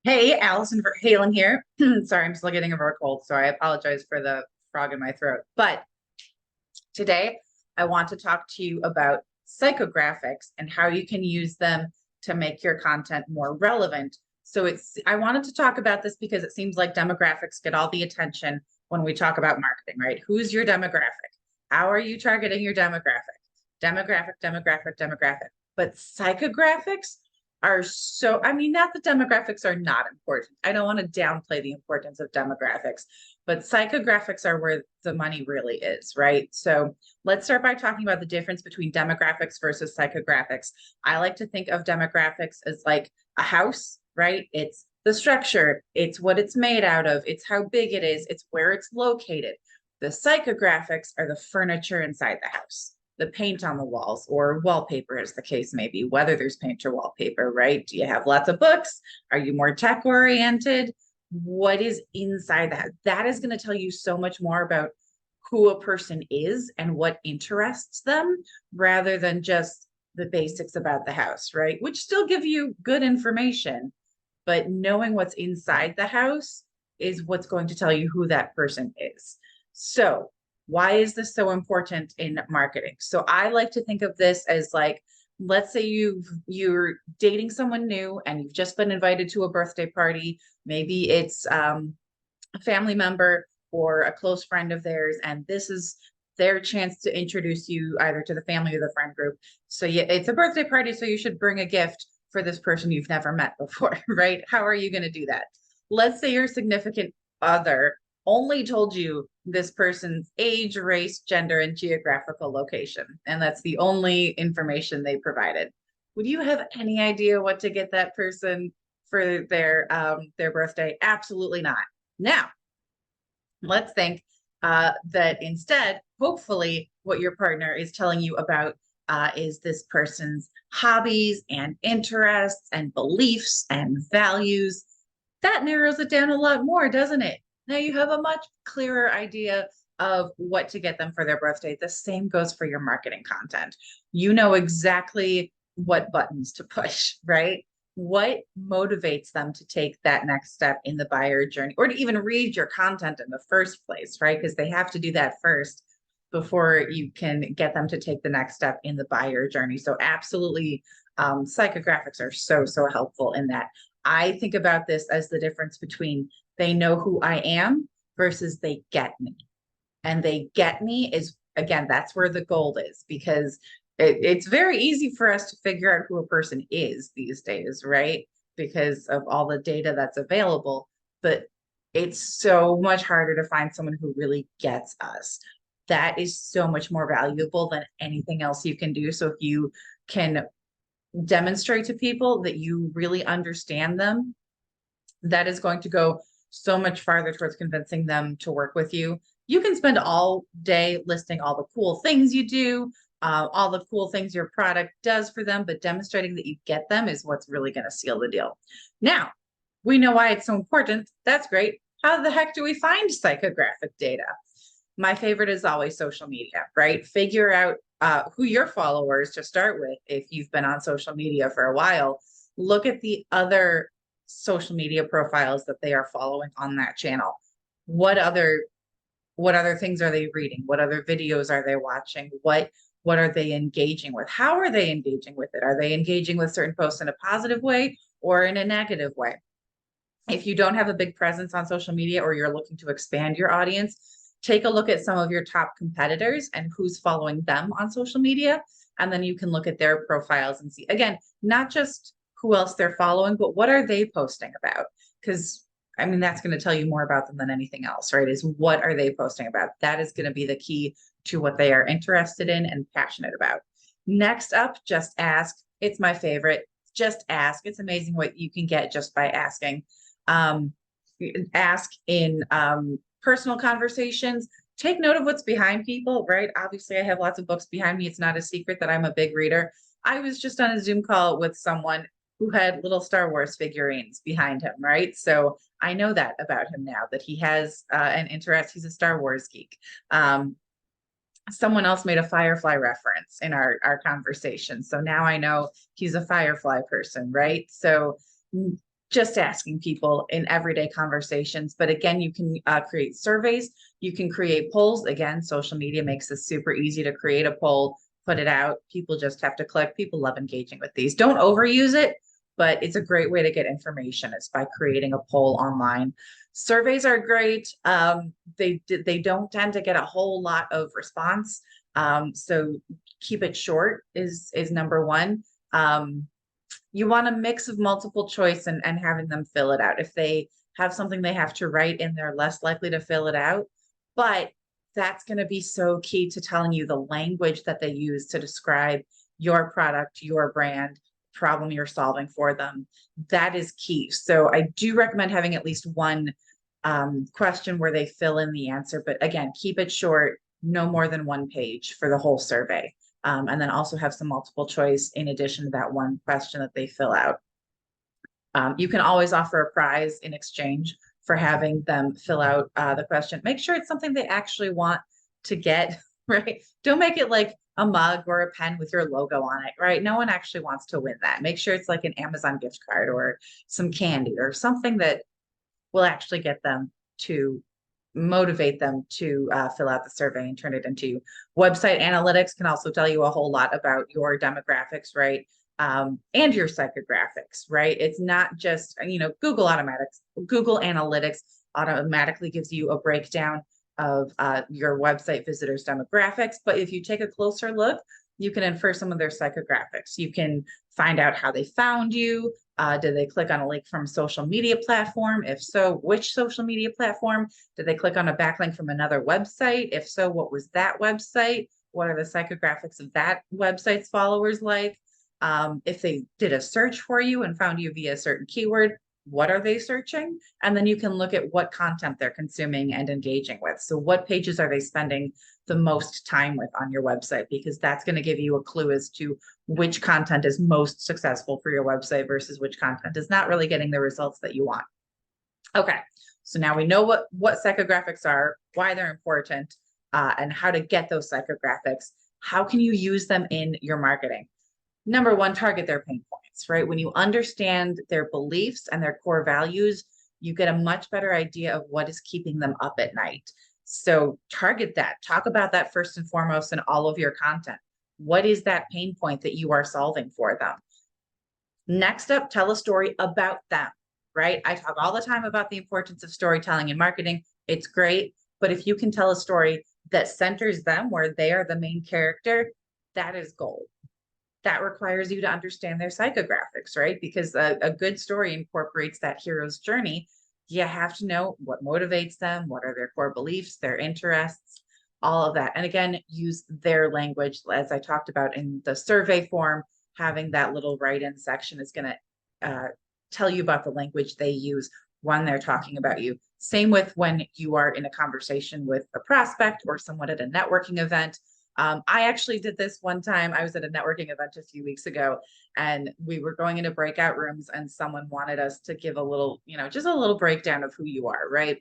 Hey, Allison Halen here. Sorry, I'm still getting over a cold, so I apologize for the frog in my throat. But today, I want to talk to you about psychographics and how you can use them to make your content more relevant. I wanted to talk about this because it seems like demographics get all the attention when we talk about marketing, right? Who's your demographic? How are you targeting your demographic? Demographic. But psychographics are so, I mean, not that demographics are not important. I don't want to downplay the importance of demographics, but psychographics are where the money really is, right? So let's start by talking about the difference between demographics versus psychographics. I like to think of demographics as like a house, right? It's the structure, it's what it's made out of, it's how big it is, it's where it's located. The psychographics are the furniture inside the house, the paint on the walls, or wallpaper, as the case may be, whether there's paint or wallpaper, right? Do you have lots of books? Are you more tech oriented? What is inside that? That is going to tell you so much more about who a person is and what interests them rather than just the basics about the house, right? Which still give you good information, but knowing what's inside the house is what's going to tell you who that person is. So, why is this so important in marketing? So, I like to think of this as like, let's say you're dating someone new and you've just been invited to a birthday party. Maybe it's a family member or a close friend of theirs, and this is their chance to introduce you either to the family or the friend group. So yeah, it's a birthday party, so you should bring a gift for this person you've never met before, right? How are you going to do that? Let's say your significant other only told you this person's age, race, gender, and geographical location, and that's the only information they provided. Would you have any idea what to get that person for their birthday? Absolutely not. Now, let's think that instead, hopefully, what your partner is telling you about is this person's hobbies and interests and beliefs and values. That narrows it down a lot more, doesn't it? Now you have a much clearer idea of what to get them for their birthday. The same goes for your marketing content. You know exactly what buttons to push, right? What motivates them to take that next step in the buyer journey or to even read your content in the first place, right? Because they have to do that first before you can get them to take the next step in the buyer journey. So absolutely, psychographics are so helpful in that. I think about this as the difference between they know who I am versus they get me. And they get me is, again, that's where the gold is, because it's very easy for us to figure out who a person is these days, right? Because of all the data that's available. But it's so much harder to find someone who really gets us. That is so much more valuable than anything else you can do. So if you can demonstrate to people that you really understand them, that is going to go so much farther towards convincing them to work with you. You can spend all day listing all the cool things you do, all the cool things your product does for them, but demonstrating that you get them is what's really going to seal the deal. Now, we know why it's so important. That's great. How the heck do we find psychographic data? My favorite is always social media, right? Figure out who your followers to start with. If you've been on social media for a while, look at the other social media profiles that they are following on that channel. What other things are they reading? What other videos are they watching? What are they engaging with? How are they engaging with it? Are they engaging with certain posts in a positive way or in a negative way? If you don't have a big presence on social media or you're looking to expand your audience, take a look at some of your top competitors and who's following them on social media. And then you can look at their profiles and see, again, not just who else they're following, but what are they posting about? Because I mean, that's going to tell you more about them than anything else, right? Is what are they posting about? That is going to be the key to what they are interested in and passionate about. Next up, just ask. It's my favorite. Just ask. It's amazing what you can get just by asking. Um, Ask in personal conversations. Take note of what's behind people, right? Obviously, I have lots of books behind me. It's not a secret that I'm a big reader. I was just on a Zoom call with someone who had little Star Wars figurines behind him, right? So I know that about him now, that he has an interest. He's a Star Wars geek. Someone else made a Firefly reference in our conversation. So now I know he's a Firefly person, right? So just asking people in everyday conversations. But again, you can create surveys, you can create polls. Again, social media makes this super easy to create a poll, put it out. People just have to click. People love engaging with these. Don't overuse it, but it's a great way to get information. It's by creating a poll online. Surveys are great. They don't tend to get a whole lot of response. So keep it short is number one. You want a mix of multiple choice and having them fill it out. If they have something they have to write in, they're less likely to fill it out. But that's going to be so key to telling you the language that they use to describe your product, your brand, problem you're solving for them. That is key. So I do recommend having at least one question where they fill in the answer. But again, keep it short, no more than one page for the whole survey. And then also have some multiple choice in addition to that one question that they fill out. You can always offer a prize in exchange for having them fill out the question. Make sure it's something they actually want to get, right? Don't make it like a mug or a pen with your logo on it, right? No one actually wants to win that. Make sure it's like an Amazon gift card or some candy or something that will actually get them to motivate them to fill out the survey and turn it into website analytics. Can also tell you a whole lot about your demographics, right? And your psychographics, right? It's not just, Google Analytics automatically gives you a breakdown of your website visitors demographics. But if you take a closer look, you can infer some of their psychographics. You can find out how they found you. Did they click on a link from a social media platform? If so, which social media platform? Did they click on a backlink from another website? If so, what was that website? What are the psychographics of that website's followers like? If they did a search for you and found you via a certain keyword, what are they searching? And then you can look at what content they're consuming and engaging with. So what pages are they spending the most time with on your website? Because that's going to give you a clue as to which content is most successful for your website versus which content is not really getting the results that you want. Okay, so now we know what psychographics are, why they're important, and how to get those psychographics. How can you use them in your marketing? Number one, target their pain points, right? When you understand their beliefs and their core values, you get a much better idea of what is keeping them up at night. So target that. Talk about that first and foremost in all of your content. What is that pain point that you are solving for them? Next up, tell a story about them, right? I talk all the time about the importance of storytelling in marketing. It's great. But if you can tell a story that centers them, where they are the main character, that is gold. That requires you to understand their psychographics, right? Because a good story incorporates that hero's journey. You have to know what motivates them, what are their core beliefs, their interests, all of that. And again, use their language, as I talked about in the survey form. Having that little write-in section is going to tell you about the language they use when they're talking about you. Same with when you are in a conversation with a prospect or someone at a networking event. I actually did this one time. I was at a networking event a few weeks ago, and we were going into breakout rooms, and someone wanted us to give a little, just a little breakdown of who you are, right?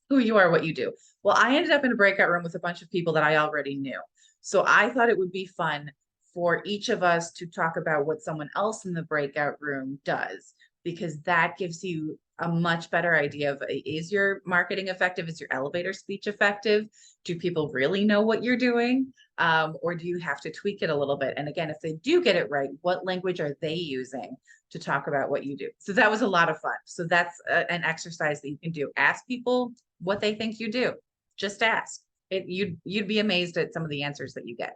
Who you are, what you do. Well, I ended up in a breakout room with a bunch of people that I already knew. So I thought it would be fun for each of us to talk about what someone else in the breakout room does, because that gives you a much better idea of, is your marketing effective? Is your elevator speech effective? Do people really know what you're doing? Or do you have to tweak it a little bit? And again, if they do get it right, what language are they using to talk about what you do? So that was a lot of fun. So that's an exercise that you can do. Ask people what they think you do. Just ask. You'd be amazed at some of the answers that you get.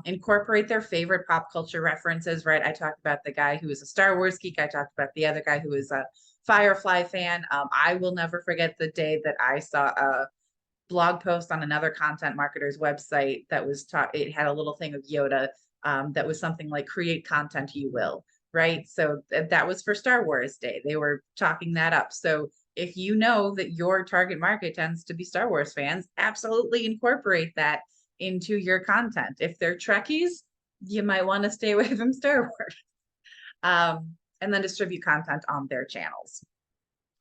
Incorporate their favorite pop culture references, right? I talked about the guy who is a Star Wars geek. I talked about the other guy who is a Firefly fan. I will never forget the day that I saw a blog post on another content marketer's website that was it had a little thing of Yoda that was something like, create content you will, right? So that was for Star Wars Day. They were talking that up. So if you know that your target market tends to be Star Wars fans, absolutely incorporate that into your content. If they're Trekkies, you might want to stay away from Star Wars. And then distribute content on their channels.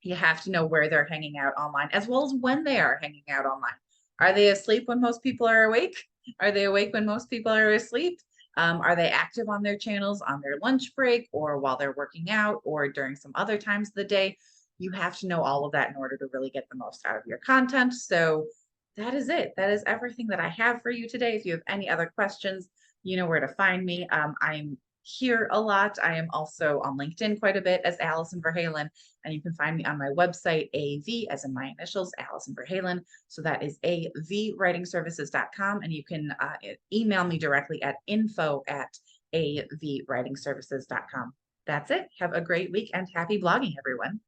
You have to know where they're hanging out online, as well as when they are hanging out online. Are they asleep when most people are awake? Are they awake when most people are asleep? Are they active on their channels on their lunch break or while they're working out or during some other times of the day? You have to know all of that in order to really get the most out of your content. So that is it. That is everything that I have for you today. If you have any other questions, you know where to find me. I'm here a lot. I am also on LinkedIn quite a bit as Allison Verhalen, and you can find me on my website, AV, as in my initials, Allison Verhalen. So that is avwritingservices.com, and you can email me directly at info@avwritingservices.com. That's it. Have a great week and happy blogging, everyone.